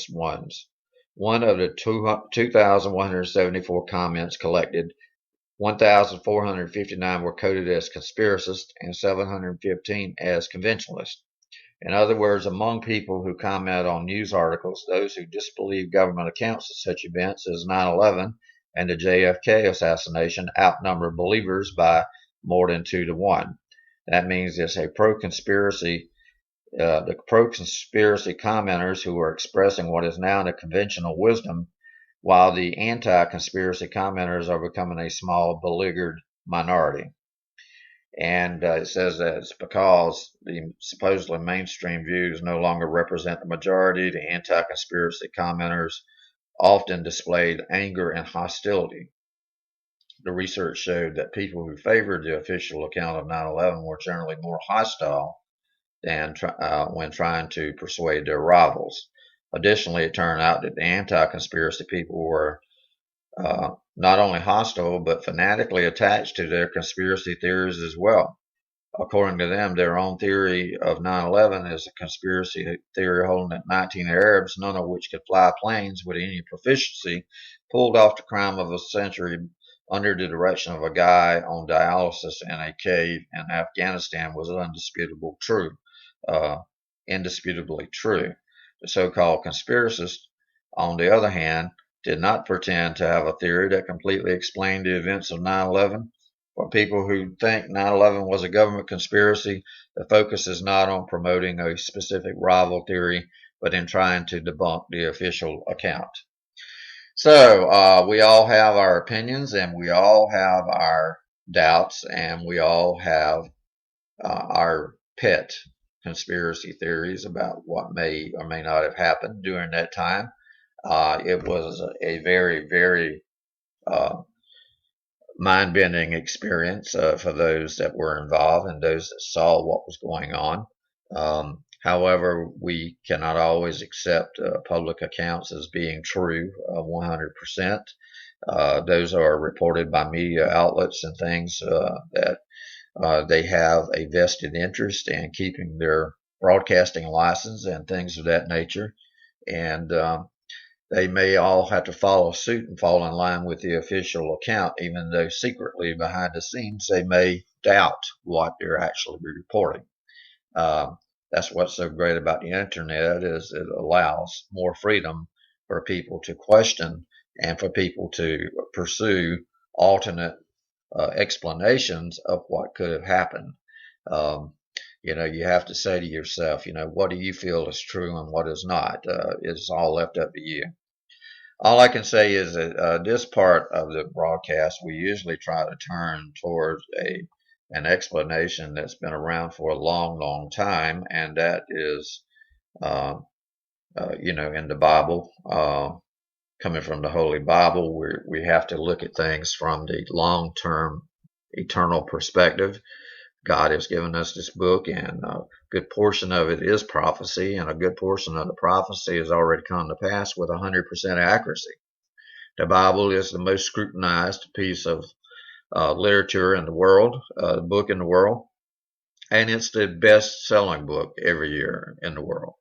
ones. One of the 2,174 comments collected, 1,459 were coded as conspiracists and 715 as conventionalists. In other words, among people who comment on news articles, those who disbelieve government accounts of such events as 9/11 and the JFK assassination outnumber believers by more than 2 to 1. That means it's a the pro-conspiracy commenters who are expressing what is now the conventional wisdom, while the anti-conspiracy commenters are becoming a small, beleaguered minority. And it says that it's because the supposedly mainstream views no longer represent the majority. The anti-conspiracy commenters often displayed anger and hostility. The research showed that people who favored the official account of 9/11 were generally more hostile than when trying to persuade their rivals. Additionally, it turned out that the anti-conspiracy people were not only hostile, but fanatically attached to their conspiracy theories as well. According to them, their own theory of 9/11 is a conspiracy theory holding that 19 Arabs, none of which could fly planes with any proficiency, pulled off the crime of a century under the direction of a guy on dialysis in a cave in Afghanistan was indisputably true. The so-called conspiracists, on the other hand, did not pretend to have a theory that completely explained the events of 9/11. For people who think 9/11 was a government conspiracy, the focus is not on promoting a specific rival theory, but in trying to debunk the official account. So we all have our opinions, and we all have our doubts, and we all have our pet conspiracy theories about what may or may not have happened during that time. It was a very, very mind-bending experience for those that were involved and those that saw what was going on. However, we cannot always accept public accounts as being true 100%. Those are reported by media outlets and things that they have a vested interest in keeping their broadcasting license and things of that nature. And they may all have to follow suit and fall in line with the official account, even though secretly behind the scenes they may doubt what they're actually reporting. That's what's so great about the internet, is it allows more freedom for people to question and for people to pursue alternate explanations of what could have happened. You have to say to yourself, what do you feel is true and what is not? It's all left up to you. All I can say is that this part of the broadcast, we usually try to turn towards an explanation that's been around for a long, long time, and that is, in the Bible, coming from the Holy Bible. We have to look at things from the long-term, eternal perspective. God has given us this book, and a good portion of it is prophecy, and a good portion of the prophecy has already come to pass with 100% accuracy. The Bible is the most scrutinized piece of literature in the world, book in the world, and it's the best-selling book every year in the world.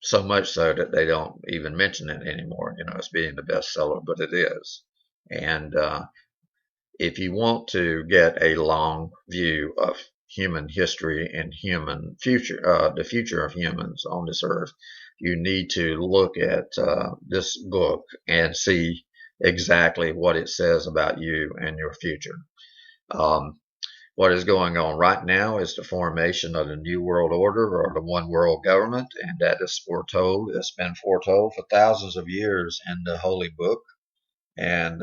So much so that they don't even mention it anymore, as being the bestseller, but it is. And if you want to get a long view of human history and human future, the future of humans on this earth, you need to look at this book and see exactly what it says about you and your future. What is going on right now is the formation of the New World Order, or the One World Government, and that is foretold. It's been foretold for thousands of years in the Holy Book, and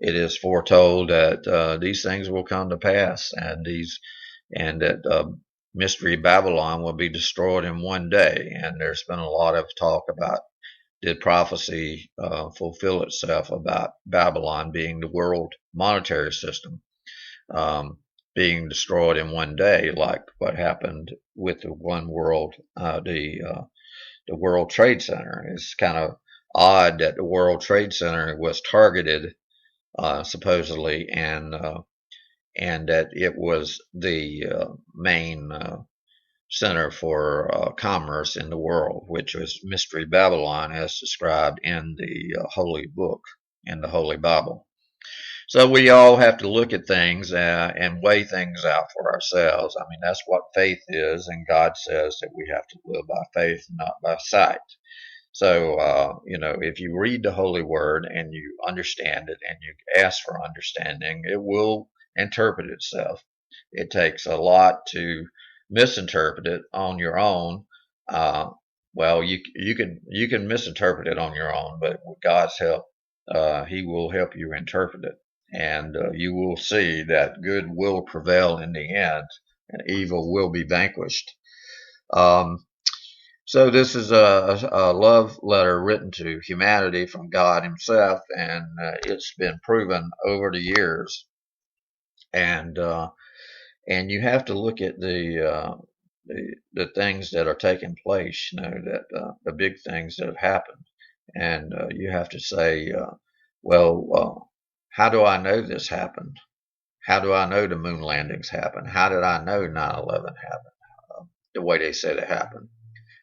it is foretold that these things will come to pass, and that Mystery Babylon will be destroyed in one day. And there's been a lot of talk about, did prophecy fulfill itself about Babylon being the world monetary system being destroyed in one day, like what happened with the World Trade Center? It's kind of odd that the World Trade Center was targeted supposedly, and that it was the main center for commerce in the world, which was Mystery Babylon as described in the Holy Book, in the Holy Bible. So we all have to look at things and weigh things out for ourselves. I mean, that's what faith is, and God says that we have to live by faith, not by sight. So, if you read the Holy Word and you understand it and you ask for understanding, it will interpret itself. It takes a lot to misinterpret it on your own. Uh, well, you can misinterpret it on your own, but with God's help, He will help you interpret it, and you will see that good will prevail in the end, and evil will be vanquished. Um, so this is a love letter written to humanity from God Himself, and it's been proven over the years. And and you have to look at the things that are taking place, that the big things that have happened, and you have to say, how do I know this happened? How do I know the moon landings happened? How did I know 9/11 happened the way they said it happened?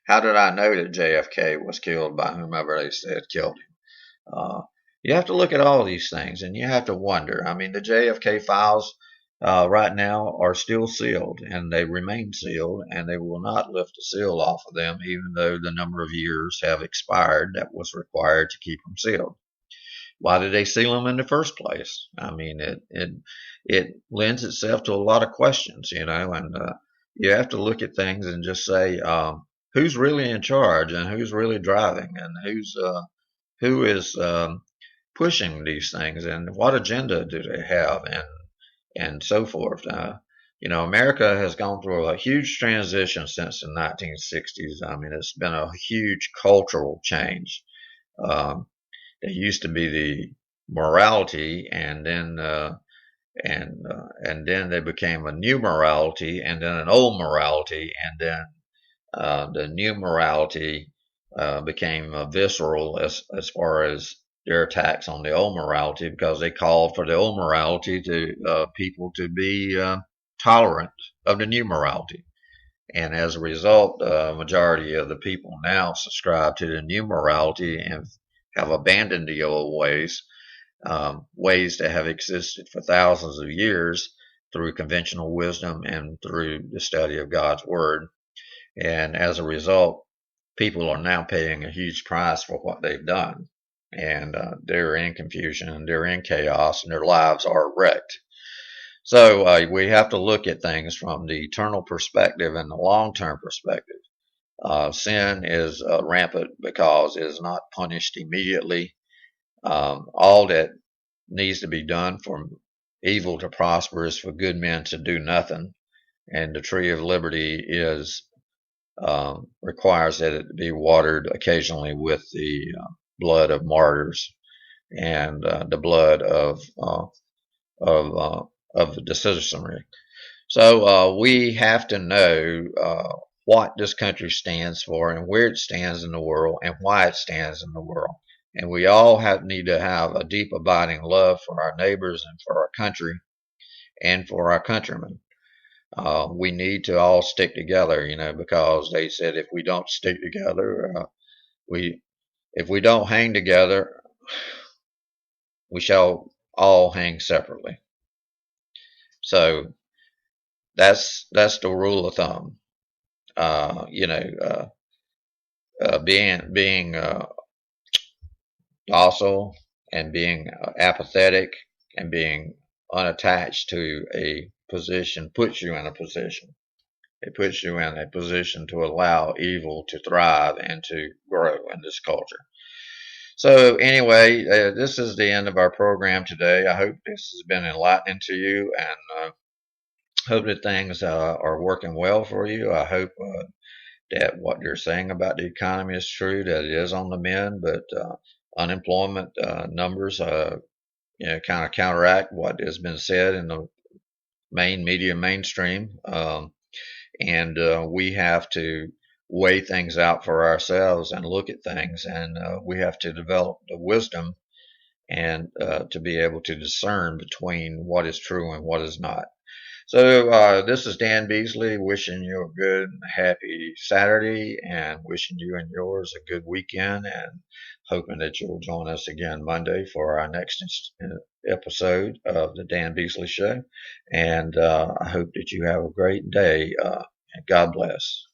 How did I know that JFK was killed by whomever they said killed him? You have to look at all these things, and you have to wonder. I mean, the JFK files right now are still sealed, and they remain sealed, and they will not lift the seal off of them, even though the number of years have expired that was required to keep them sealed. Why did they seal them in the first place? I mean, it lends itself to a lot of questions, and you have to look at things and just say, who's really in charge, and who's really driving, and who is pushing these things, and what agenda do they have, and so forth. America has gone through a huge transition since the 1960s. I mean, it's been a huge cultural change. Um, there used to be the morality, and then they became a new morality, and then an old morality, and then the new morality became visceral as far as their attacks on the old morality, because they called for the old morality to people to be tolerant of the new morality. And as a result, the majority of the people now subscribe to the new morality and have abandoned the old ways, ways that have existed for thousands of years through conventional wisdom and through the study of God's Word. And as a result, people are now paying a huge price for what they've done. And they're in confusion, they're in chaos, and their lives are wrecked. So we have to look at things from the eternal perspective and the long-term perspective. Sin is rampant because it is not punished immediately. All that needs to be done for evil to prosper is for good men to do nothing. And the tree of liberty requires that it be watered occasionally with the blood of martyrs and the blood of the citizenry. So we have to know what this country stands for and where it stands in the world and why it stands in the world. And we all need to have a deep abiding love for our neighbors and for our country and for our countrymen. We need to all stick together, because they said if we don't stick together, if we don't hang together, we shall all hang separately. So that's the rule of thumb. Being docile and being apathetic and being unattached to a position puts you in a position. It puts you in a position to allow evil to thrive and to grow in this culture. So anyway, this is the end of our program today. I hope this has been enlightening to you, and hope that things are working well for you. I hope that what you're saying about the economy is true, that it is on the mend, but unemployment numbers kind of counteract what has been said in the main media mainstream. And we have to weigh things out for ourselves and look at things, and we have to develop the wisdom and to be able to discern between what is true and what is not. So this is Dan Beasley wishing you a good, happy Saturday and wishing you and yours a good weekend and hoping that you'll join us again Monday for our next episode of the Dan Beasley Show. And I hope that you have a great day. And God bless.